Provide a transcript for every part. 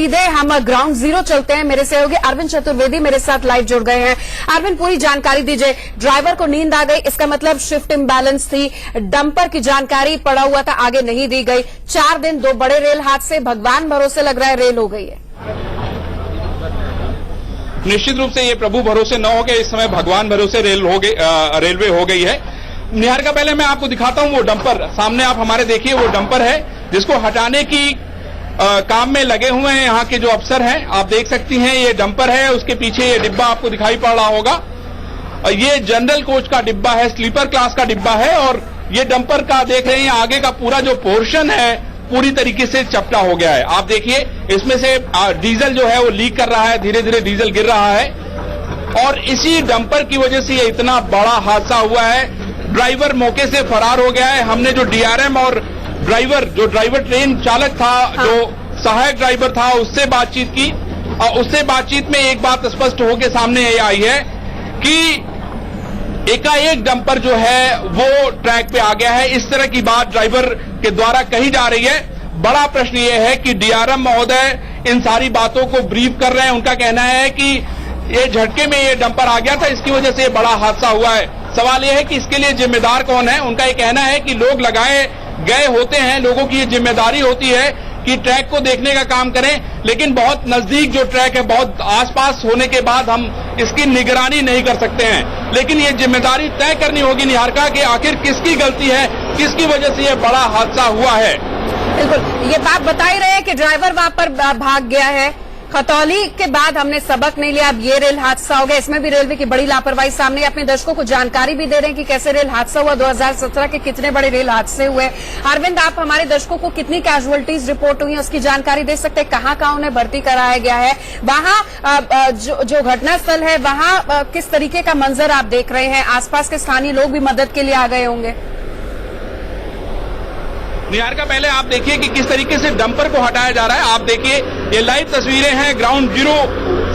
सीधे हम ground zero चलते हैं। मेरे सहयोगी अरविंद चतुर्वेदी मेरे साथ लाइव जुड़ गए हैं। अरविंद, पूरी जानकारी दीजिए। ड्राइवर को नींद आ गई, इसका मतलब शिफ्ट इम्बैलेंस थी। डंपर की जानकारी पड़ा हुआ था, आगे नहीं दी गई। 4 दिन 2 बड़े रेल हादसे, भगवान भरोसे लग रहा है रेल हो गई है। निश्चित रूप से ये प्रभु भरोसे न हो गए, इस समय भगवान भरोसे रेलवे हो गई है। निहारिका, पहले मैं आपको दिखाता हूं वो डंपर। सामने आप हमारे देखिए, वो डंपर है जिसको हटाने की काम में लगे हुए हैं यहाँ के जो अफसर हैं। आप देख सकती हैं ये डंपर है, उसके पीछे ये डिब्बा आपको दिखाई पड़ रहा होगा। ये जनरल कोच का डिब्बा है, स्लीपर क्लास का डिब्बा है। और ये डंपर का देख रहे हैं आगे का पूरा जो पोर्शन है पूरी तरीके से चपटा हो गया है। आप देखिए इसमें से डीजल जो है वो लीक कर रहा है, धीरे धीरे डीजल गिर रहा है। और इसी डंपर की वजह से ये इतना बड़ा हादसा हुआ है। ड्राइवर मौके से फरार हो गया है। हमने जो डीआरएम और ड्राइवर ट्रेन चालक था, जो सहायक ड्राइवर था, उससे बातचीत की। और उससे बातचीत में एक बात स्पष्ट होकर सामने आई है कि एकाएक डंपर जो है वो ट्रैक पे आ गया है। इस तरह की बात ड्राइवर के द्वारा कही जा रही है। बड़ा प्रश्न ये है कि डीआरएम महोदय इन सारी बातों को ब्रीफ कर रहे हैं। उनका कहना है कि ये झटके में ये डंपर आ गया था, इसकी वजह से ये बड़ा हादसा हुआ है। सवाल यह है कि इसके लिए जिम्मेदार कौन है। उनका ये कहना है कि लोग लगाए गए होते हैं, लोगों की ये जिम्मेदारी होती है कि ट्रैक को देखने का काम करें। लेकिन बहुत नजदीक जो ट्रैक है, बहुत आसपास होने के बाद हम इसकी निगरानी नहीं कर सकते हैं। लेकिन ये जिम्मेदारी तय करनी होगी निहारिका कि आखिर किसकी गलती है, किसकी वजह से ये बड़ा हादसा हुआ है। बिल्कुल, ये बात बता ही रहे हैं कि ड्राइवर वहां पर भाग गया है। खतौली के बाद हमने सबक नहीं लिया, अब ये रेल हादसा हो गया। इसमें भी रेलवे की बड़ी लापरवाही सामने। अपने दर्शकों को जानकारी भी दे रहे हैं कि कैसे रेल हादसा हुआ। 2017 के कितने बड़े रेल हादसे हुए। अरविंद, आप हमारे दर्शकों को कितनी कैजुअलिटीज रिपोर्ट हुई है उसकी जानकारी दे सकते हैं? कहां उन्हें भर्ती कराया गया है? वहां जो घटनास्थल है वहां किस तरीके का मंजर आप देख रहे हैं? आसपास के स्थानीय लोग भी मदद के लिए आ गए होंगे। निहारिका, पहले आप देखिए कि किस तरीके से डंपर को हटाया जा रहा है। आप देखिए ये लाइव तस्वीरें हैं ग्राउंड जीरो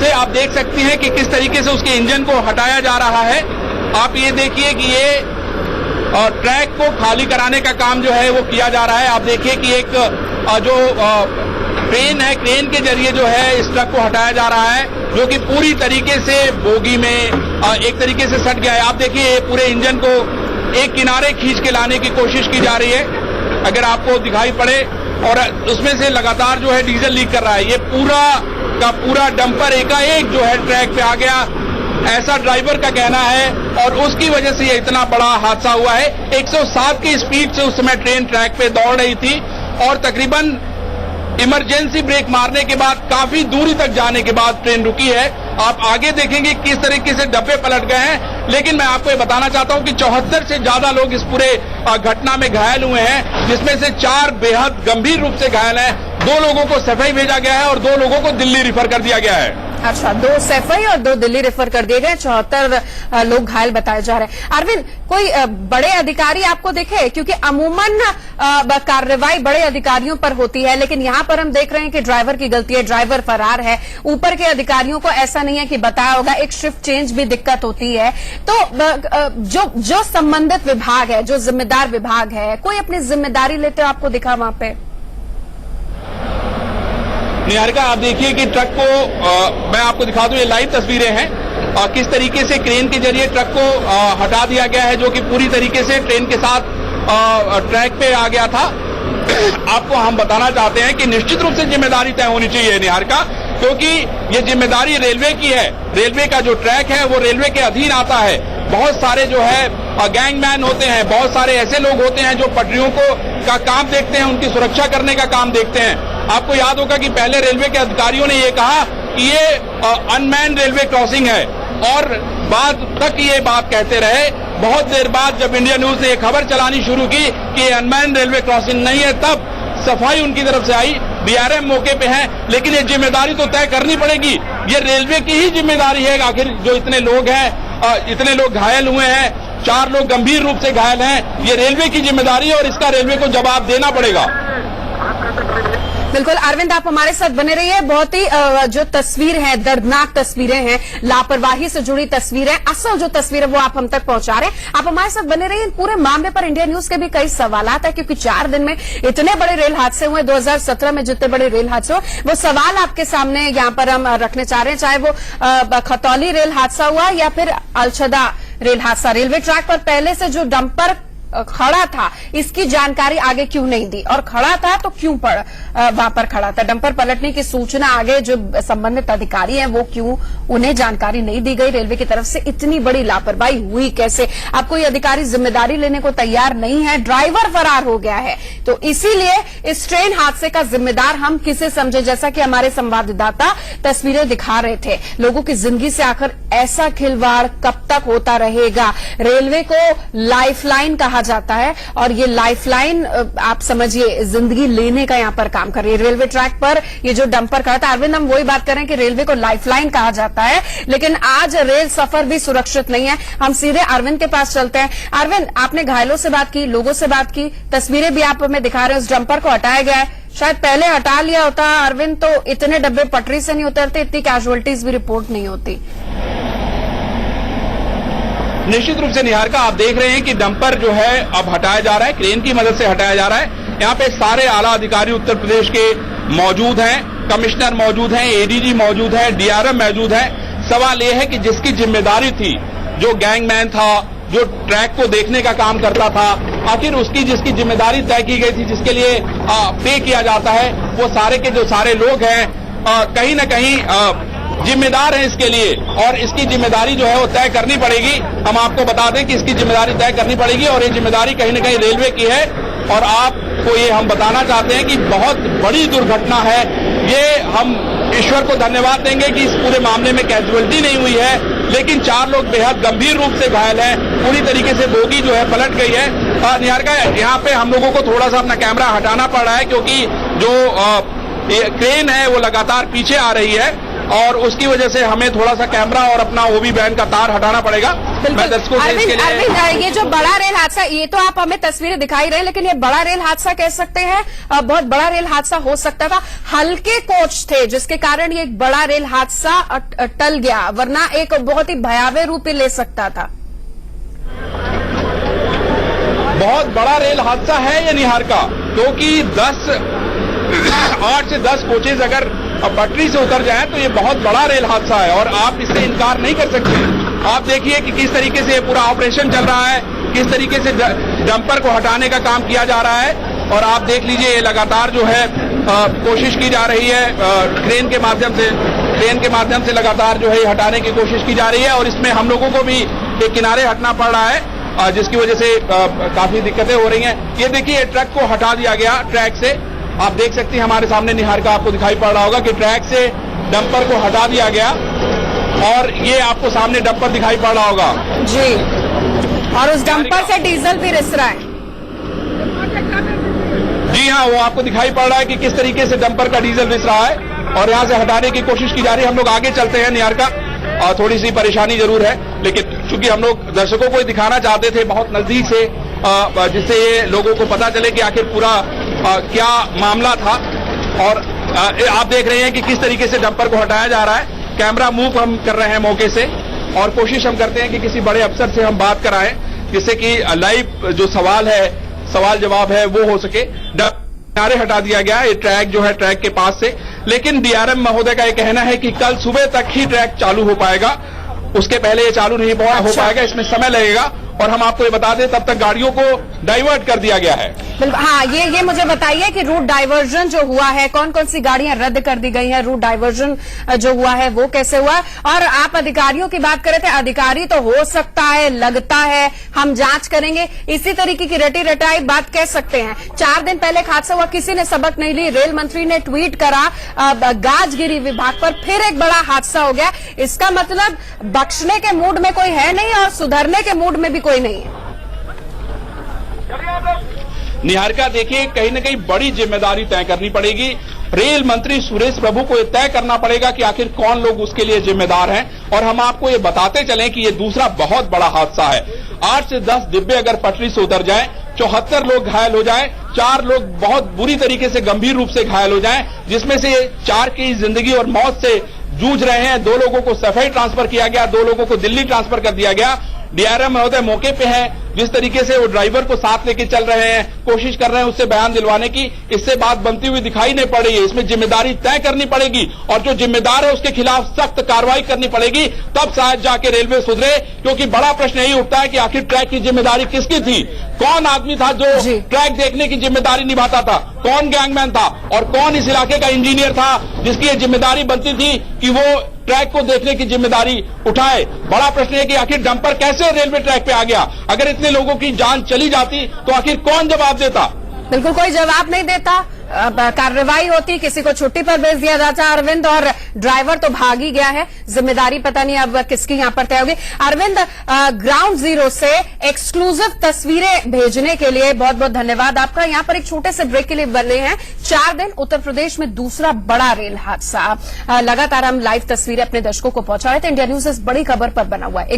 से। आप देख सकती हैं कि किस तरीके से उसके इंजन को हटाया जा रहा है। आप ये देखिए कि ये ट्रैक को खाली कराने का काम जो है वो किया जा रहा है। आप देखिए कि एक जो क्रेन है, क्रेन के जरिए जो है इस ट्रक को हटाया जा रहा है, जो कि पूरी तरीके से बोगी में एक तरीके से सट गया है। आप देखिए पूरे इंजन को एक किनारे खींच के लाने की कोशिश की जा रही है, अगर आपको दिखाई पड़े। और उसमें से लगातार जो है डीजल लीक कर रहा है। ये पूरा का पूरा डंपर एकाएक जो है ट्रैक पे आ गया, ऐसा ड्राइवर का कहना है। और उसकी वजह से ये इतना बड़ा हादसा हुआ है। 107 की स्पीड से उस समय ट्रेन ट्रैक पे दौड़ रही थी और तकरीबन इमरजेंसी ब्रेक मारने के बाद काफी दूरी तक जाने के बाद ट्रेन रुकी है। आप आगे देखेंगे किस तरीके से डब्बे पलट गए हैं। लेकिन मैं आपको ये बताना चाहता हूं कि 74 से ज्यादा लोग इस पूरे घटना में घायल हुए हैं, जिसमें से 4 बेहद गंभीर रूप से घायल हैं। 2 लोगों को सफाई भेजा गया है और 2 लोगों को दिल्ली रेफर कर दिया गया है। अच्छा, 2 सैफई और 2 दिल्ली रेफर कर दिए गए। 74 लोग घायल बताए जा रहे हैं। अरविंद, कोई बड़े अधिकारी आपको दिखे? क्योंकि अमूमन कार्रवाई बड़े अधिकारियों पर होती है, लेकिन यहाँ पर हम देख रहे हैं कि ड्राइवर की गलती है, ड्राइवर फरार है। ऊपर के अधिकारियों को ऐसा नहीं है कि बताया होगा, एक शिफ्ट चेंज भी दिक्कत होती है। तो जो संबंधित विभाग है, जो जिम्मेदार विभाग है, कोई अपनी जिम्मेदारी लेते आपको दिखा वहां पे? निहारिका, आप देखिए कि ट्रक को मैं आपको दिखा दूं, ये लाइव तस्वीरें हैं किस तरीके से क्रेन के जरिए ट्रक को हटा दिया गया है, जो कि पूरी तरीके से ट्रेन के साथ ट्रैक पे आ गया था। आपको हम बताना चाहते हैं कि निश्चित रूप से जिम्मेदारी तय होनी चाहिए निहारिका, क्योंकि ये जिम्मेदारी रेलवे की है। रेलवे का जो ट्रैक है वो रेलवे के अधीन आता है। बहुत सारे जो है गैंगमैन होते हैं, बहुत सारे ऐसे लोग होते हैं जो पटरियों का काम देखते हैं, उनकी सुरक्षा करने का काम देखते हैं। आपको याद होगा कि पहले रेलवे के अधिकारियों ने ये कहा कि ये अनमैन रेलवे क्रॉसिंग है, और बाद तक ये बात कहते रहे। बहुत देर बाद जब इंडिया न्यूज ने ये खबर चलानी शुरू की कि ये अनमैन रेलवे क्रॉसिंग नहीं है, तब सफाई उनकी तरफ से आई। डीआरएम मौके पे है, लेकिन ये जिम्मेदारी तो तय करनी पड़ेगी। ये रेलवे की ही जिम्मेदारी है। आखिर जो इतने लोग हैं, इतने लोग घायल हुए हैं, 4 लोग गंभीर रूप से घायल हैं, ये रेलवे की जिम्मेदारी है और इसका रेलवे को जवाब देना पड़ेगा। बिल्कुल अरविंद, आप हमारे साथ बने रहिए। बहुत ही जो तस्वीर है, दर्दनाक तस्वीरें हैं, लापरवाही से जुड़ी तस्वीरें, असल जो तस्वीर है वो आप हम तक पहुंचा रहे हैं। आप हमारे साथ बने रहिए। पूरे मामले पर इंडिया न्यूज के भी कई सवालात है, क्योंकि 4 दिन में इतने बड़े रेल हादसे हुए, 2017 में जितने बड़े रेल हादसे हुए, वो सवाल आपके सामने यहाँ पर हम रखने चाह रहे हैं। चाहे वो खतौली रेल हादसा हुआ या फिर अलछदा रेल हादसा। रेलवे ट्रैक पर पहले से जो डंपर खड़ा था, इसकी जानकारी आगे क्यों नहीं दी, और खड़ा था तो क्यों वहां पर खड़ा था? डंपर पलटने की सूचना आगे जो संबंधित अधिकारी हैं वो क्यों, उन्हें जानकारी नहीं दी गई? रेलवे की तरफ से इतनी बड़ी लापरवाही हुई कैसे? अब कोई अधिकारी जिम्मेदारी लेने को तैयार नहीं है, ड्राइवर फरार हो गया है। तो इसीलिए इस ट्रेन हादसे का जिम्मेदार हम किसे समझे? जैसा कि हमारे संवाददाता तस्वीरें दिखा रहे थे, लोगों की जिंदगी से आखिर ऐसा खिलवाड़ कब तक होता रहेगा? रेलवे को लाइफलाइन कहा जाता है, और ये लाइफलाइन आप समझिए जिंदगी लेने का यहां पर काम कर रही है। रेलवे ट्रैक पर ये जो डंपर खड़ा था, अरविंद हम वही बात कर रहे हैं कि रेलवे को लाइफलाइन कहा जाता है, लेकिन आज रेल सफर भी सुरक्षित नहीं है। हम सीधे अरविंद के पास चलते हैं। अरविंद, आपने घायलों से बात की, लोगों से बात की, तस्वीरें भी आप हमें दिखा रहे हैं। उस डंपर को हटाया गया है, शायद पहले हटा लिया होता अरविंद तो इतने डब्बे पटरी से नहीं उतरते, इतनी कैजुअलिटीज भी रिपोर्ट नहीं होती। निश्चित रूप से निहारिका, आप देख रहे हैं कि डंपर जो है अब हटाया जा रहा है, क्रेन की मदद से हटाया जा रहा है। यहाँ पे सारे आला अधिकारी उत्तर प्रदेश के मौजूद हैं, कमिश्नर मौजूद हैं, एडीजी मौजूद है, डीआरएम मौजूद है। सवाल यह है कि जिसकी जिम्मेदारी थी, जो गैंगमैन था, जो ट्रैक को देखने का काम करता था, आखिर उसकी जिसकी जिम्मेदारी तय की गई थी, जिसके लिए पे किया जाता है, वो सारे के जो सारे लोग हैं कहीं न कहीं जिम्मेदार हैं इसके लिए, और इसकी जिम्मेदारी जो है वो तय करनी पड़ेगी। हम आपको बता दें कि इसकी जिम्मेदारी तय करनी पड़ेगी, और ये जिम्मेदारी कहीं न कहीं रेलवे की है। और आपको ये हम बताना चाहते हैं कि बहुत बड़ी दुर्घटना है ये। हम ईश्वर को धन्यवाद देंगे कि इस पूरे मामले में कैजुअलिटी नहीं हुई है, लेकिन 4 लोग बेहद गंभीर रूप से घायल हैं। पूरी तरीके से बोगी जो है पलट गई है। निहारिका, यहाँ पे हम लोगों को थोड़ा सा अपना कैमरा हटाना पड़ रहा है, क्योंकि जो क्रेन है वो लगातार पीछे आ रही है, और उसकी वजह से हमें थोड़ा सा कैमरा और अपना ओबी बैंड का तार हटाना पड़ेगा। मैं दर्शकों से इसके लिए ये जो बड़ा रेल हादसा, ये तो आप हमें तस्वीरें दिखाई रहे, लेकिन ये बड़ा रेल हादसा कह सकते हैं, बहुत बड़ा रेल हादसा हो सकता था। हल्के कोच थे जिसके कारण ये एक बड़ा रेल हादसा टल गया, वरना एक बहुत ही भयावह रूप ले सकता था। बहुत बड़ा रेल हादसा है ये निहारिका, क्योंकि 8 से 10 कोचेज अगर पटरी से उतर जाए तो ये बहुत बड़ा रेल हादसा है, और आप इससे इनकार नहीं कर सकते। आप देखिए कि किस तरीके से पूरा ऑपरेशन चल रहा है, किस तरीके से डंपर को हटाने का काम किया जा रहा है, और आप देख लीजिए लगातार जो है कोशिश की जा रही है क्रेन के माध्यम से लगातार जो है हटाने की कोशिश की जा रही है, और इसमें हम लोगों को भी एक किनारे हटना पड़ रहा है, जिसकी वजह से काफी दिक्कतें हो रही हैं। ये देखिए ट्रक को हटा दिया गया ट्रैक से, आप देख सकते हैं हमारे सामने निहारिका, आपको दिखाई पड़ रहा होगा कि ट्रैक से डंपर को हटा दिया गया, और ये आपको सामने डंपर दिखाई पड़ रहा होगा जी, और उस डंपर से डीजल भी रिस रहा है। जी हाँ, वो आपको दिखाई पड़ रहा है कि किस तरीके से डंपर का डीजल रिस रहा है, और यहाँ से हटाने की कोशिश की जा रही है। हम लोग आगे चलते हैं निहारिका, और थोड़ी सी परेशानी जरूर है, लेकिन चूंकि हम लोग दर्शकों को दिखाना चाहते थे बहुत नजदीक से, जिससे ये लोगों को पता चले कि आखिर पूरा क्या मामला था। और आप देख रहे हैं कि किस तरीके से डंपर को हटाया जा रहा है। कैमरा मूव हम कर रहे हैं मौके से, और कोशिश हम करते हैं कि किसी बड़े अफसर से हम बात कराएं, जिससे कि लाइव जो सवाल जवाब है वो हो सके। किनारे हटा दिया गया ये ट्रैक जो है ट्रैक के पास से, लेकिन डीआरएम महोदय का ये कहना है कि कल सुबह तक ही ट्रैक चालू हो पाएगा, उसके पहले ये चालू नहीं हो पाएगा, इसमें समय लगेगा। और हम आपको ये बता दें, तब तक गाड़ियों को डाइवर्ट कर दिया गया है। हाँ, ये मुझे बताइए कि रूट डाइवर्जन जो हुआ है, कौन कौन सी गाड़ियां रद्द कर दी गई हैं, रूट डाइवर्जन जो हुआ है वो कैसे हुआ? और आप अधिकारियों की बात कर रहे थे, अधिकारी तो हो सकता है, लगता है, हम जांच करेंगे, इसी तरीके की रटी रटाई बात कह सकते हैं। 4 दिन पहले हादसा हुआ, किसी ने सबक नहीं ली, रेल मंत्री ने ट्वीट करा गाजगिरी विभाग पर, फिर एक बड़ा हादसा हो गया। इसका मतलब बख्शने के मूड में कोई है नहीं, और सुधरने के मूड में भी कोई नहीं है। निहारिका, देखिए कहीं न कहीं बड़ी जिम्मेदारी तय करनी पड़ेगी। रेल मंत्री सुरेश प्रभु को यह तय करना पड़ेगा कि आखिर कौन लोग उसके लिए जिम्मेदार हैं, और हम आपको ये बताते चलें कि ये दूसरा बहुत बड़ा हादसा है। 8 से 10 डिब्बे अगर पटरी से उतर जाएं 74 लोग घायल हो जाएं, 4 लोग बहुत बुरी तरीके से गंभीर रूप से घायल हो जाएं, जिसमें से 4 की जिंदगी और मौत से जूझ रहे हैं। 2 लोगों को सफाई ट्रांसफर किया गया, 2 लोगों को दिल्ली ट्रांसफर कर दिया गया। डीआरएम महोदय मौके पे हैं, जिस तरीके से वो ड्राइवर को साथ लेके चल रहे हैं, कोशिश कर रहे हैं उससे बयान दिलवाने की, इससे बात बनती हुई दिखाई नहीं पड़ रही है। इसमें जिम्मेदारी तय करनी पड़ेगी और जो जिम्मेदार है उसके खिलाफ सख्त कार्रवाई करनी पड़ेगी, तब शायद जाके रेलवे सुधरे। क्योंकि बड़ा प्रश्न यही उठता है कि आखिर ट्रैक की जिम्मेदारी किसकी थी? कौन आदमी था जो ट्रैक देखने की जिम्मेदारी निभाता था? कौन गैंगमैन था और कौन इस इलाके का इंजीनियर था जिसकी ये जिम्मेदारी बनती थी कि वो ट्रैक को देखने की जिम्मेदारी उठाए? बड़ा प्रश्न है कि आखिर डंपर कैसे रेलवे ट्रैक पे आ गया? अगर इतने लोगों की जान चली जाती तो आखिर कौन जवाब देता? बिल्कुल कोई जवाब नहीं देता। कार्रवाई होती, किसी को छुट्टी पर भेज दिया जाता अरविंद, और ड्राइवर तो भाग ही गया है। जिम्मेदारी पता नहीं अब किसकी यहां पर तय होगी। अरविंद, ग्राउंड जीरो से एक्सक्लूसिव तस्वीरें भेजने के लिए बहुत बहुत धन्यवाद आपका। यहां पर एक छोटे से ब्रेक के लिए बने हैं 4 दिन उत्तर प्रदेश में दूसरा बड़ा रेल हादसा। लगातार हम लाइव तस्वीरें अपने दर्शकों को पहुंचा रहे थे। इंडिया न्यूज इस बड़ी खबर पर बना हुआ है।